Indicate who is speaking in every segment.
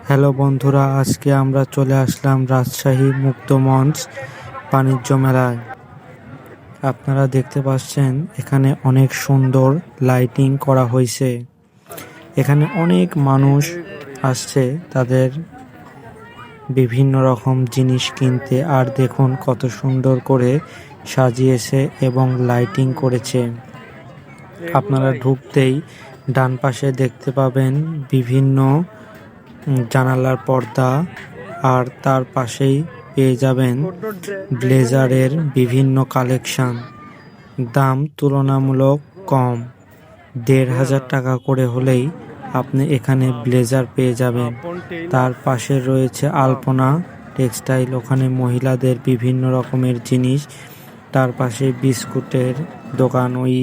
Speaker 1: Hello বন্ধুরা, আজকে আমরা চলে আসলাম রাজশাহী মুক্ত মঞ্চ বাণিজ্য মেলায়। আপনারা দেখতে পাচ্ছেন এখানে অনেক সুন্দর লাইটিং করা হয়েছে। এখানে অনেক মানুষ আসছে তাদের বিভিন্ন রকম জিনিস কিনতে। আর দেখুন কত সুন্দর করে সাজিয়েছে এবং লাইটিং করেছে। আপনারা ঢুকতেই ডান পাশে দেখতে পাবেন বিভিন্ন জানালার পর্দা, আর তার পাশেই পেয়ে যাবেন ব্লেজারের বিভিন্ন কালেকশন। দাম তুলনামূলক কম, ১,৫০০ টাকা করে হলেই আপনি এখানে ব্লেজার পেয়ে যাবেন। তার পাশে রয়েছে আলপনা টেক্সটাইল, ওখানে মহিলাদের বিভিন্ন রকমের জিনিস। তার পাশে বিস্কুটের দোকান, ওই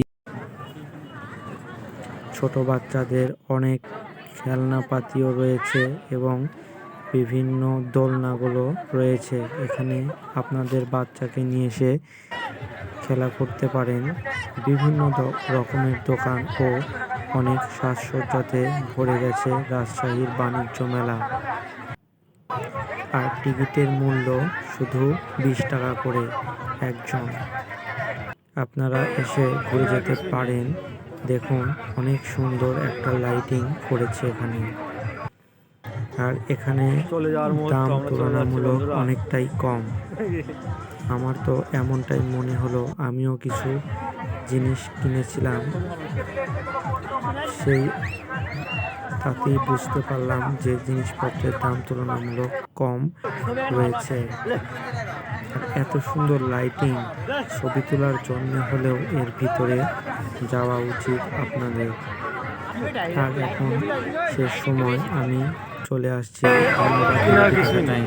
Speaker 1: ছোট বাচ্চাদের অনেক খেলনাপাতিও রয়েছে এবং বিভিন্ন দোলনাগুলো রয়েছে। এখানে আপনাদের বাচ্চাকে নিয়ে এসে খেলা করতে পারেন। বিভিন্ন রকমের দোকান ও অনেক সাজসজ্জাতে ভরে গেছে রাজশাহীর বাণিজ্য মেলা। আর টিকিটের মূল্য শুধু ২০ টাকা করে একজন। আপনারা এসে ঘুরে যেতে পারেন। দেখুন অনেক সুন্দর একটা লাইটিং করেছে এখানে। আর এখানে দাম তুলনামূলক অনেকটাই কম। আমার তো এমনটাই মনে হলো, আমিও কিছু জিনিস কিনেছিলাম, সেই তাতেই বুঝতে পারলাম যে জিনিসপত্রের দাম তুলনামূলক কম রয়েছে। এত সুন্দর লাইটিং, ছবি তোলার জন্য হলেও এর ভিতরে যাওয়া উচিত আপনাদের। আর এখন শেষ সময় আমি চলে আসছি।
Speaker 2: কিছুই নাই।